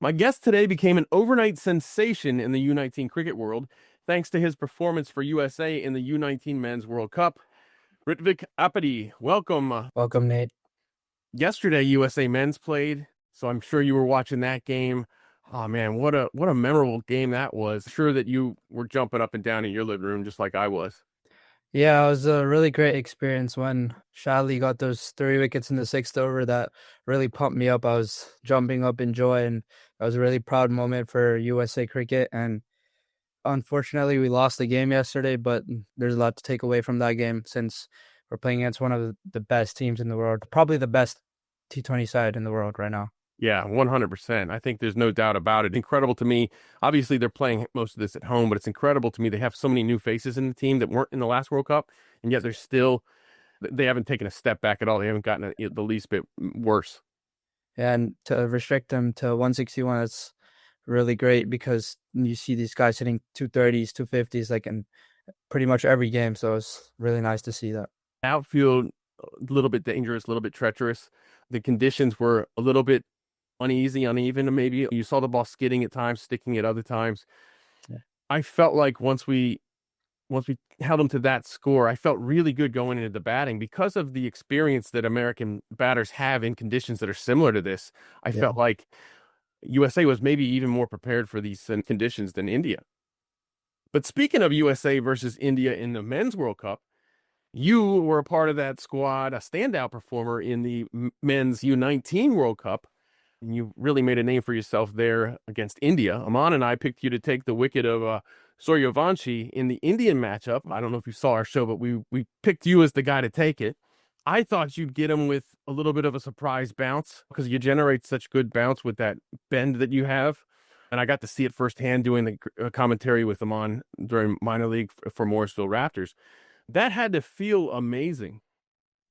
My guest today became an overnight sensation in the U19 cricket world thanks to his performance for USA in the U19 Men's World Cup. Ritvik Appidi, welcome. Welcome, Nate. Yesterday, USA Men's played, so I'm sure you were watching that game. Oh man, what a memorable game that was. Sure that you were jumping up and down in your living room just like I was. Yeah, it was a really great experience when Shadley got those 3 wickets in the sixth over. That really pumped me up. I was jumping up in joy, and that was a really proud moment for USA Cricket. And unfortunately, we lost the game yesterday, but there's a lot to take away from that game since we're playing against one of the best teams in the world, probably the best T20 side in the world right now. Yeah, 100%. I think there's no doubt about it. Incredible to me. Obviously, they're playing most of this at home, but it's incredible to me. They have so many new faces in the team that weren't in the last World Cup, and yet they haven't taken a step back at all. They haven't gotten the least bit worse. And to restrict them to 161, that's really great because you see these guys hitting 230s, 250s, like in pretty much every game. So it's really nice to see that. Outfield, a little bit dangerous, a little bit treacherous. The conditions were a little bit uneven, maybe. You saw the ball skidding at times, sticking at other times. Yeah. I felt like once we held them to that score, I felt really good going into the batting because of the experience that American batters have in conditions that are similar to this. I Yeah. felt like USA was maybe even more prepared for these conditions than India. But speaking of USA versus India in the Men's World Cup, you were a part of that squad, a standout performer in the Men's U19 World Cup. And you really made a name for yourself there against India. Aman and I picked you to take the wicket of Suryavanshi in the Indian matchup. I don't know if you saw our show, but we picked you as the guy to take it. I thought you'd get him with a little bit of a surprise bounce because you generate such good bounce with that bend that you have. And I got to see it firsthand doing the commentary with Aman during minor league for Morrisville Raptors. That had to feel amazing.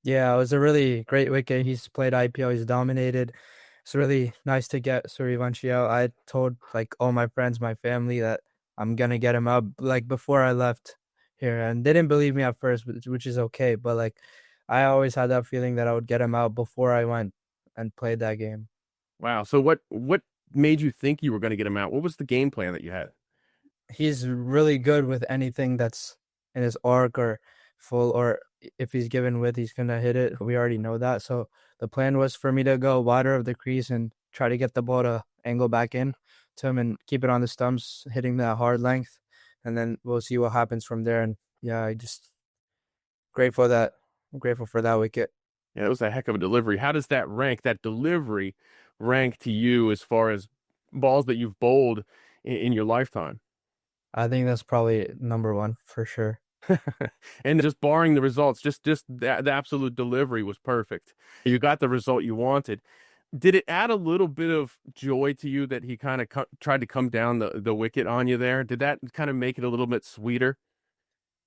Yeah, it was a really great wicket. He's played IPL, he's dominated. It's really nice to get Suryavanshi out. I told like all my friends, my family that I'm gonna get him out like before I left here, and they didn't believe me at first, which is okay. But like, I always had that feeling that I would get him out before I went and played that game. Wow. So what made you think you were going to get him out? What was the game plan that you had? He's really good with anything that's in his arc or full, or if he's given width, he's gonna hit it. We already know that. So the plan was for me to go wider of the crease and try to get the ball to angle back in to him and keep it on the stumps, hitting that hard length, and then we'll see what happens from there. And yeah, I just grateful that I'm grateful for that wicket. Yeah, it was a heck of a delivery. How does that delivery rank to you as far as balls that you've bowled in your lifetime? I think that's probably number one for sure. And just barring the results, just the absolute delivery was perfect. You got the result you wanted. Did it add a little bit of joy to you that he kind of tried to come down the wicket on you there? Did that kind of make it a little bit sweeter?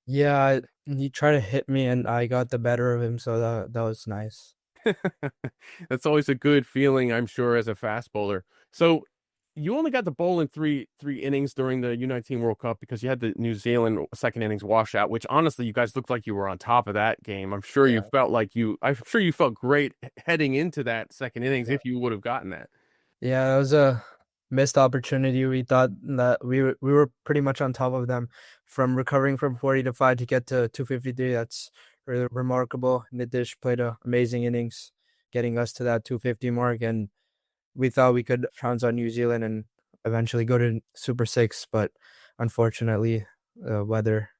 Yeah, he tried to hit me and I got the better of him, so that was nice. That's always a good feeling, I'm sure, as a fast bowler. So you only got to bowl in three innings during the U19 World Cup because you had the New Zealand second innings washout, which honestly, you guys looked like you were on top of that game. Yeah. I'm sure you felt great heading into that second innings if you would have gotten that. Yeah, it was a missed opportunity. We thought that we were pretty much on top of them from recovering from 40 to 5 to get to 253. That's really remarkable. Nitish played an amazing innings, getting us to that 250 mark, and we thought we could pounce on New Zealand and eventually go to Super Six, but unfortunately, the weather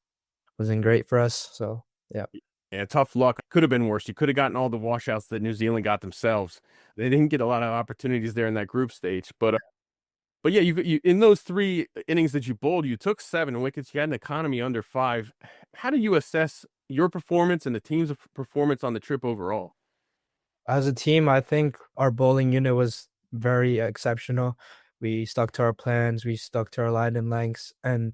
wasn't great for us. So yeah. Yeah, tough luck. Could have been worse. You could have gotten all the washouts that New Zealand got themselves. They didn't get a lot of opportunities there in that group stage, but yeah, you in those three innings that you bowled, you took 7 wickets. You had an economy under 5. How do you assess your performance and the team's performance on the trip overall? As a team, I think our bowling unit was very exceptional. We stuck to our plans, we stuck to our line and lengths, and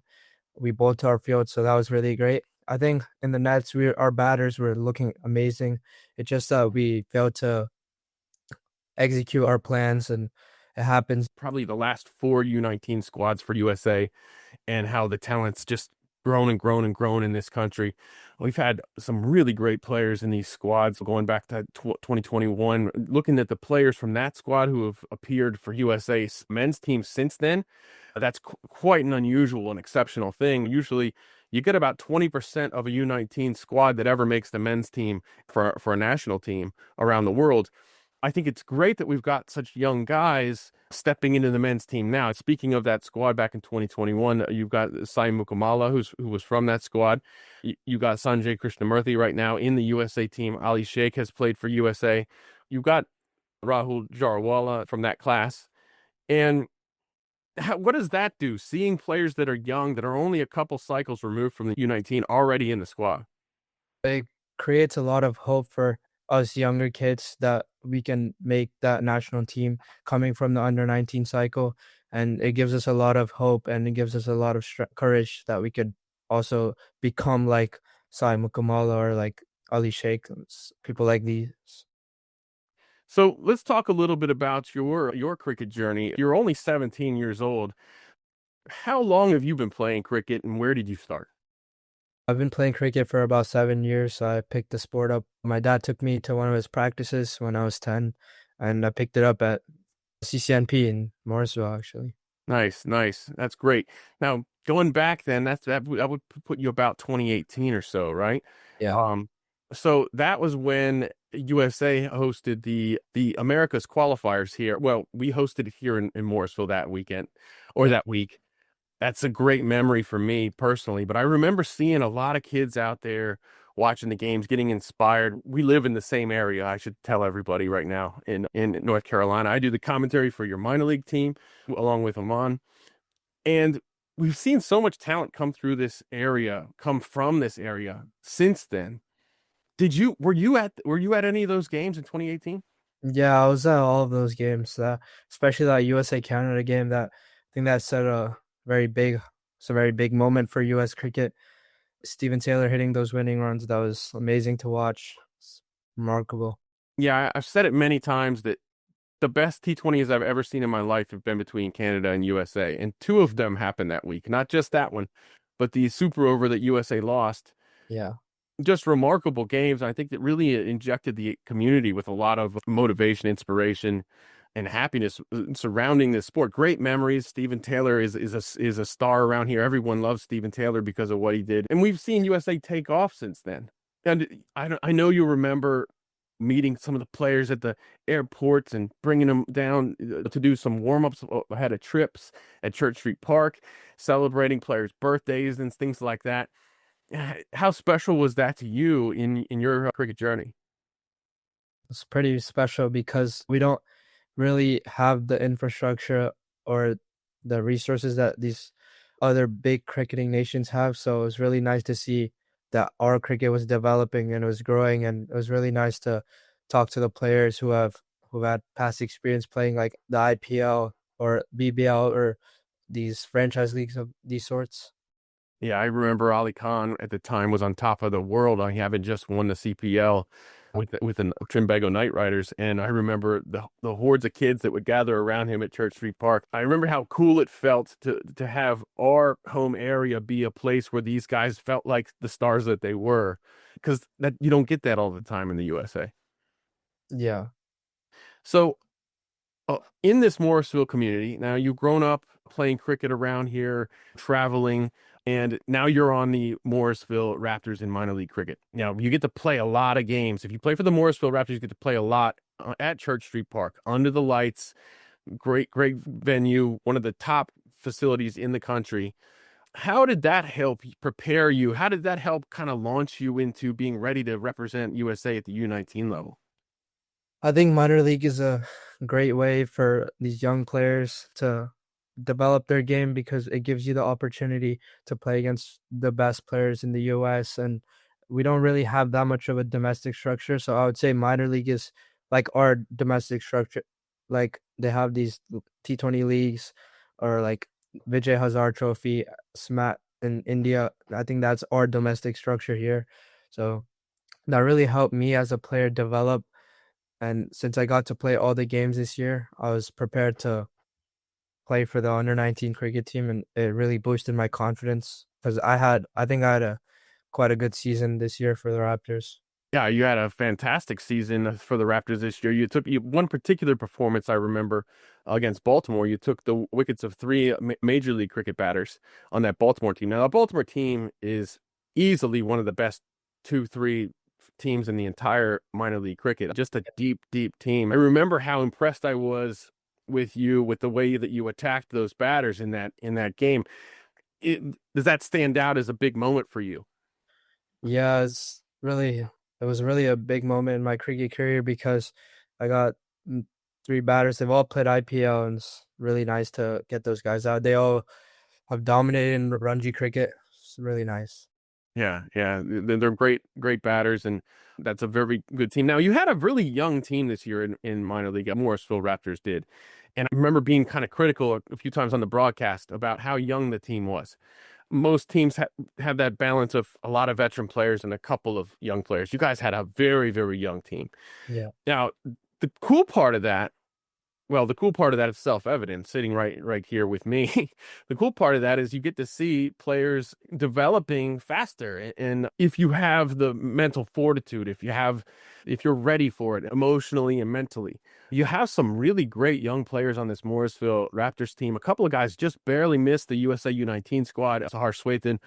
we bowled to our field, so that was really great. I think in the nets, our batters were looking amazing. It just that we failed to execute our plans, and it happens. Probably the last 4 U19 squads for USA and how the talents just grown and grown and grown in this country. We've had some really great players in these squads going back to 2021. Looking at the players from that squad who have appeared for USA's men's team since then, that's quite an unusual and exceptional thing. Usually, you get about 20% of a U19 squad that ever makes the men's team for a national team around the world. I think it's great that we've got such young guys stepping into the men's team now. Speaking of that squad back in 2021, you've got Sai Mukamala, who was from that squad. You got Sanjay Krishnamurthy right now in the USA team. Ali Sheikh has played for USA. You've got Rahul Jarawala from that class. And what does that do? Seeing players that are young, that are only a couple cycles removed from the U19 already in the squad. It creates a lot of hope for us younger kids that we can make that national team coming from the under 19 cycle. And it gives us a lot of hope, and it gives us a lot of courage that we could also become like Sai Mukamala or like Ali Sheikh, people like these. So let's talk a little bit about your cricket journey. You're only 17 years old. How long have you been playing cricket, and where did you start? I've been playing cricket for about 7 years. So I picked the sport up. My dad took me to one of his practices when I was 10, and I picked it up at CCNP in Morrisville, actually. Nice, nice. That's great. Now, going back then, that would put you about 2018 or so, right? Yeah. Um, so that was when USA hosted the Americas qualifiers here. Well, we hosted it here in Morrisville that weekend or Yeah. that week. That's a great memory for me personally, but I remember seeing a lot of kids out there watching the games, getting inspired. We live in the same area. I should tell everybody right now in North Carolina. I do the commentary for your minor league team along with Amon. And we've seen so much talent come from this area since then. Were you at any of those games in 2018? Yeah, I was at all of those games, especially that USA Canada game. That I think that set a very big, it's a very big moment for US cricket. Steven Taylor hitting those winning runs, that was amazing to watch. It's remarkable. Yeah, I've said it many times that the best T20s I've ever seen in my life have been between Canada and USA, and two of them happened that week. Not just that one, but the super over that USA lost. Yeah. Just remarkable games. I think that really injected the community with a lot of motivation, inspiration, and happiness surrounding this sport. Great memories. Stephen Taylor is a star around here. Everyone loves Stephen Taylor because of what he did, and we've seen USA take off since then. And I know you remember meeting some of the players at the airports and bringing them down to do some warm-ups ahead of trips at Church Street Park, celebrating players' birthdays and things like that. How special was that to you in your cricket journey? It's pretty special because we don't really have the infrastructure or the resources that these other big cricketing nations have. So it was really nice to see that our cricket was developing and it was growing, and it was really nice to talk to the players who had past experience playing like the IPL or BBL or these franchise leagues of these sorts. Yeah, I remember Ali Khan at the time was on top of the world. He had just won the CPL with the Trimbago Knight Riders, and I remember the hordes of kids that would gather around him at Church Street Park. I remember how cool it felt to have our home area be a place where these guys felt like the stars that they were, because that you don't get that all the time in the USA. Yeah. So in this Morrisville community, now you've grown up playing cricket around here, traveling, and now you're on the Morrisville Raptors in minor league cricket. Now you get to play a lot of games. If you play for the Morrisville Raptors, you get to play a lot at Church Street Park under the lights. Great, great venue, one of the top facilities in the country. How did that help prepare you? How did that help kind of launch you into being ready to represent USA at the U19 level? I think minor league is a great way for these young players to develop their game because it gives you the opportunity to play against the best players in the US, and we don't really have that much of a domestic structure. So I would say minor league is like our domestic structure. Like they have these T20 leagues or like Vijay Hazare Trophy, SMAT in India. I think that's our domestic structure here. So that really helped me as a player develop, and since I got to play all the games this year, I was prepared to play for the under-19 cricket team, and it really boosted my confidence because I think I had a quite a good season this year for the Raptors. Yeah, you had a fantastic season for the Raptors this year. You one particular performance I remember against Baltimore. You took the wickets of three Major League Cricket batters on that Baltimore team. Now, the Baltimore team is easily one of the best two, three teams in the entire minor league cricket. Just a deep, deep team. I remember how impressed I was with you with the way that you attacked those batters in that game. Does that stand out as a big moment for you? Yeah, it was really a big moment in my cricket career because I got three batters. They've all played IPL, and it's really nice to get those guys out. They all have dominated in Ranji cricket. It's really nice. Yeah, yeah, they're great, great batters, and that's a very good team. Now, you had a really young team this year in minor league. Morrisville Raptors did, and I remember being kind of critical a few times on the broadcast about how young the team was. Most teams have that balance of a lot of veteran players and a couple of young players. You guys had a very, very young team. Yeah. Now, the cool part of that well, the cool part of that is self-evident, sitting right here with me. The cool part of that is you get to see players developing faster. And if you have the mental fortitude, if you're ready for it emotionally and mentally, you have some really great young players on this Morrisville Raptors team. A couple of guys just barely missed the USA U19 squad. Sahar Swathan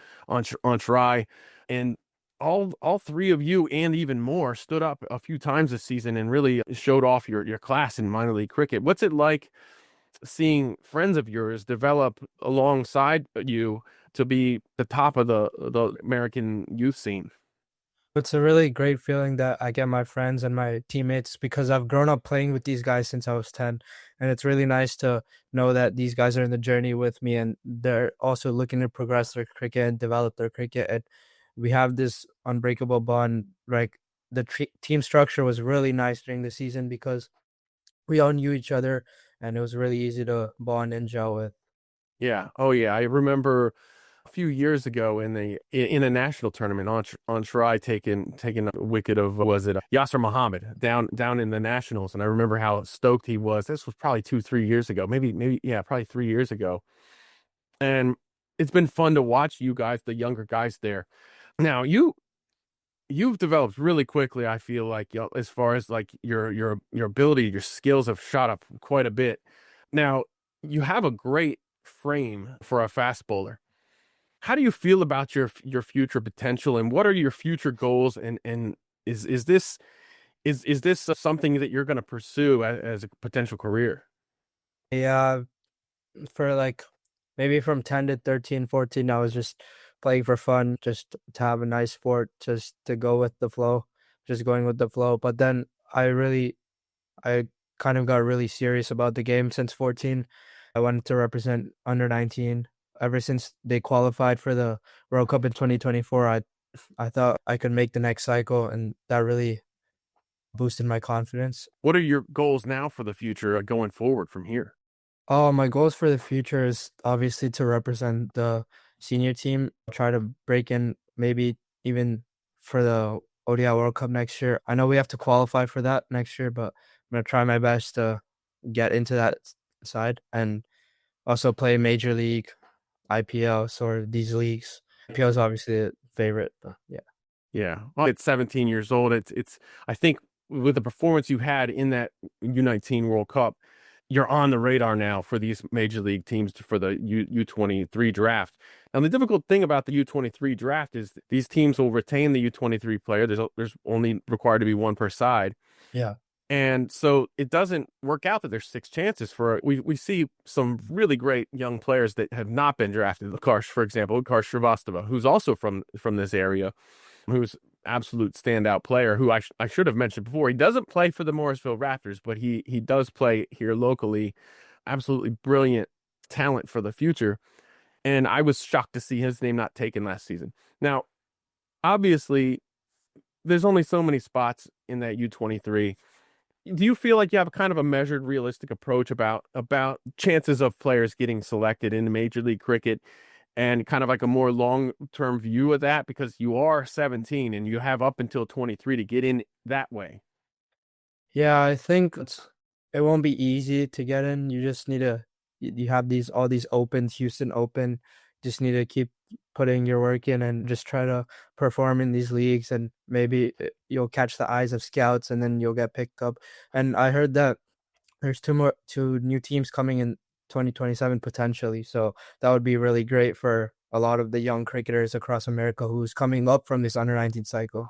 on try. And all three of you and even more stood up a few times this season and really showed off your class in minor league cricket. What's it like seeing friends of yours develop alongside you to be the top of the American youth scene? It's a really great feeling that I get my friends and my teammates because I've grown up playing with these guys since I was 10. And it's really nice to know that these guys are in the journey with me and they're also looking to progress their cricket and develop their cricket. And we have this unbreakable bond. Like the team structure was really nice during the season because we all knew each other and it was really easy to bond and gel with. Yeah. Oh yeah. I remember a few years ago in a national tournament on try taking a wicket of was it Yasser Muhammad down in the nationals, and I remember how stoked he was. This was probably 2 3 years ago, maybe yeah, probably 3 years ago, and it's been fun to watch you guys, the younger guys there. Now you've developed really quickly. I feel like as far as like your ability, your skills have shot up quite a bit. Now you have a great frame for a fast bowler. How do you feel about your future potential, and what are your future goals? And is this is this something that you're going to pursue as a potential career? Yeah, for like maybe from 10 to 13, 14, I was just playing for fun, just to have a nice sport, just to go with the flow, just going with the flow. But then I kind of got really serious about the game since 14. I wanted to represent under 19. Ever since they qualified for the World Cup in 2024, I thought I could make the next cycle, and that really boosted my confidence. What are your goals now for the future going forward from here? Oh, my goals for the future is obviously to represent the senior team, try to break in maybe even for the ODI World Cup next year. I know we have to qualify for that next year, but I'm gonna try my best to get into that side and also play Major League, IPL, or these leagues. IPL is obviously a favorite, but yeah. Yeah, well, it's 17 years old. It's I think with the performance you had in that U19 World Cup, you're on the radar now for these major league teams for the U23 draft. Now, the difficult thing about the U23 draft is that these teams will retain the U23 player. There's only required to be one per side. Yeah. And so it doesn't work out that there's six chances for we see some really great young players that have not been drafted. Karsh, for example, Karsh Shrivastava, who's also from this area, who's absolute standout player who I should have mentioned before. He doesn't play for the Morrisville Raptors, but he does play here locally. Absolutely brilliant talent for the future. And I was shocked to see his name not taken last season. Now, obviously, there's only so many spots in that U23. Do you feel like you have kind of a measured, realistic approach about chances of players getting selected in Major League Cricket and kind of like a more long-term view of that because you are 17 and you have up until 23 to get in that way? Yeah, I think it won't be easy to get in. You just need to you have these all these opens, Houston Open. Just need to keep putting your work in and just try to perform in these leagues, and maybe you'll catch the eyes of scouts, and then you'll get picked up. And I heard that there's two new teams coming in 2027 potentially. So that would be really great for a lot of the young cricketers across America who's coming up from this under 19 cycle.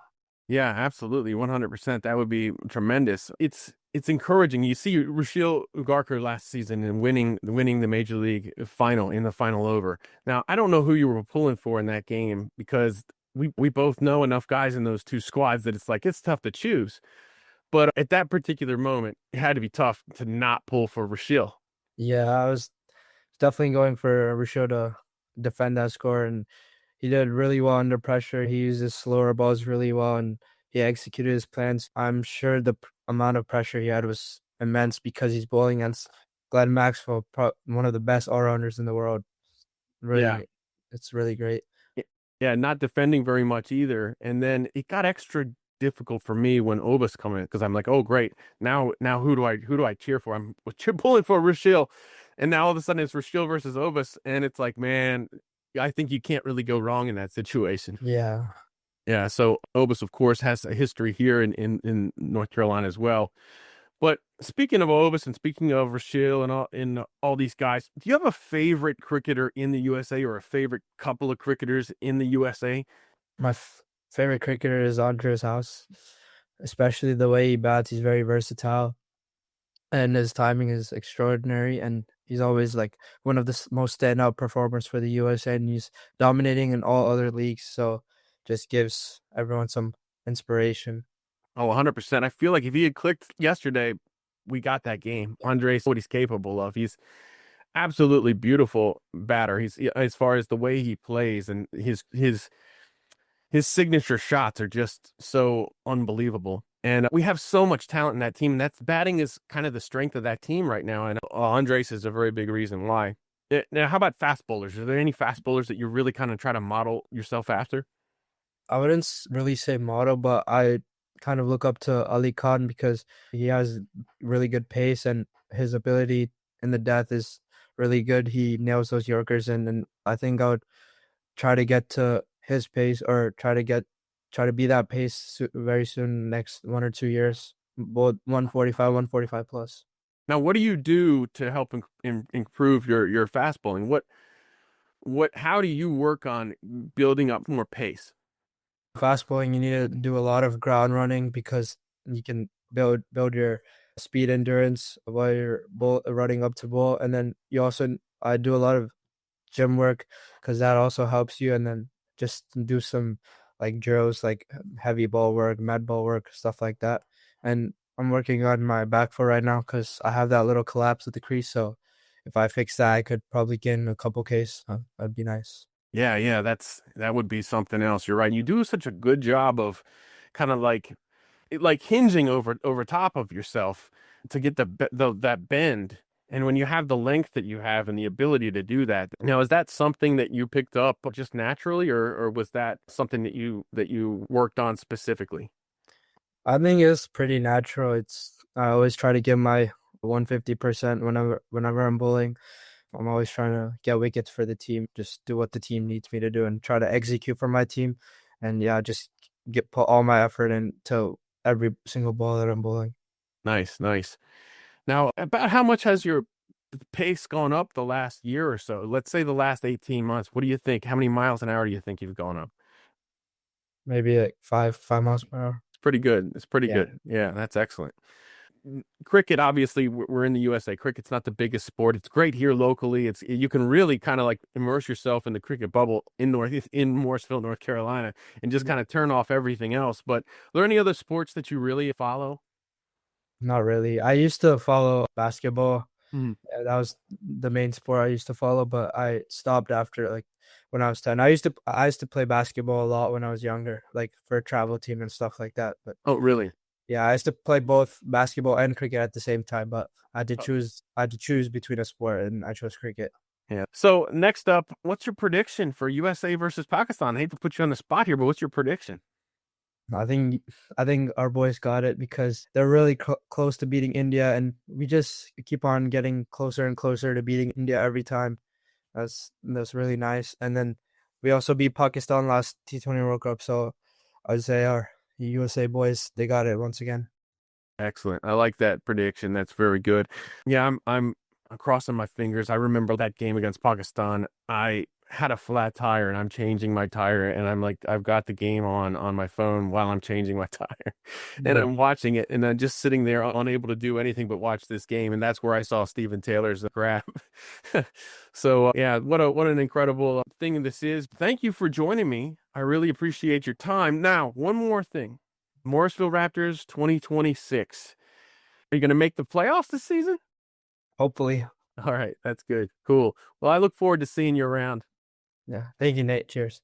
Yeah, absolutely, 100%. That would be tremendous. It's encouraging. You see Rashil Ugarkar last season and winning the major league final in the final over. Now, I don't know who you were pulling for in that game because we both know enough guys in those two squads that it's tough to choose. But at that particular moment, it had to be tough to not pull for Rashil. Yeah, I was definitely going for Risho to defend that score, and he did really well under pressure. He used his slower balls really well, and he executed his plans. I'm sure the amount of pressure he had was immense because he's bowling against Glenn Maxwell, one of the best all-rounders in the world. Yeah. Really, it's really great. Yeah, not defending very much either. And then it got extra difficult for me when Obus come in because I'm like, oh great, now who do I cheer for? I'm pulling for Rashil, and now all of a sudden it's Rashil versus Obus, and it's like, man, I think you can't really go wrong in that situation. Yeah. Yeah, so Obus, of course, has a history here in North Carolina as well. But speaking of Obus and speaking of Rashil and all these guys, do you have a favorite cricketer in the USA or a favorite couple of cricketers in the USA? My favorite cricketer is Andrews House, especially the way he bats. He's very versatile, and his timing is extraordinary. And he's always like one of the most standout performers for the USA, and he's dominating in all other leagues. So, just gives everyone some inspiration. Oh, 100%. I feel like if he had clicked yesterday, we got that game. Andres, what he's capable of. He's absolutely beautiful batter. He's as far as the way he plays and his signature shots are just so unbelievable. And we have so much talent in that team. That's batting is kind of the strength of that team right now. And Andres is a very big reason why. Now, how about fast bowlers? Are there any fast bowlers that you really kind of try to model yourself after? I wouldn't really say model, but I kind of look up to Ali Khan because he has really good pace, and his ability in the death is really good. He nails those Yorkers, and I think I would try to get to his pace, or try to be that pace very soon, next 1 or 2 years, both 145, 145 plus. Now, what do you do to help improve your fast bowling? How do you work on building up more pace? Fast bowling, you need to do a lot of ground running because you can build your speed endurance while you're running up to ball, and then you also I do a lot of gym work because that also helps you, and then just do some like drills, like heavy ball work, med ball work, stuff like that. And I'm working on my back foot right now because I have that little collapse at the crease. So if I fix that, I could probably gain a couple Ks. That'd be nice. Yeah, yeah, that would be something else. You're right. You do such a good job of kind of like hinging over top of yourself to get that bend. And when you have the length that you have and the ability to do that, now is that something that you picked up just naturally, or was that something that you worked on specifically? I think it's pretty natural. I always try to give my 150% whenever I'm bowling. I'm always trying to get wickets for the team, just do what the team needs me to do and try to execute for my team. And yeah, just put all my effort into every single ball that I'm bowling. Nice, nice. Now, about how much has your pace gone up the last year or so? Let's say the last 18 months. What do you think? How many miles an hour do you think you've gone up? Maybe like five miles per hour. It's pretty good. It's pretty Yeah. good. Yeah, that's excellent. Cricket, obviously, we're in the USA. Cricket's not the biggest sport. It's great here locally. You can really kind of like immerse yourself in the cricket bubble in Morrisville, North Carolina, and just kind of turn off everything else. But are there any other sports that you really follow? Not really. I used to follow basketball. Mhm. That was the main sport I used to follow, but I stopped after like when I was 10. I used to play basketball a lot when I was younger, like for a travel team and stuff like that. But Oh, really? yeah, I used to play both basketball and cricket at the same time, but Oh, I had to choose between a sport, and I chose cricket. yeah. So next up, what's your prediction for USA versus Pakistan? I hate to put you on the spot here, but what's your prediction? I think I think our boys got it because they're really close to beating India, and we just keep on getting closer and closer to beating India every time. That's really nice. And then we also beat Pakistan last T20 World Cup, so I'd say our USA boys, they got it once again. Excellent. I like that prediction. That's very good. Yeah, I'm crossing my fingers. I remember that game against Pakistan. I had a flat tire and I'm changing my tire and I'm like I've got the game on my phone while I'm changing my tire. And Yeah. I'm watching it and I'm just sitting there unable to do anything but watch this game and that's where I saw Stephen Taylor's grab. So yeah, what an incredible thing this is. Thank you for joining me. I really appreciate your time. Now, one more thing. Morrisville Raptors 2026. Are you going to make the playoffs this season? Hopefully. All right, that's good. Cool. Well, I look forward to seeing you around. Yeah. Thank you, Nate. Cheers.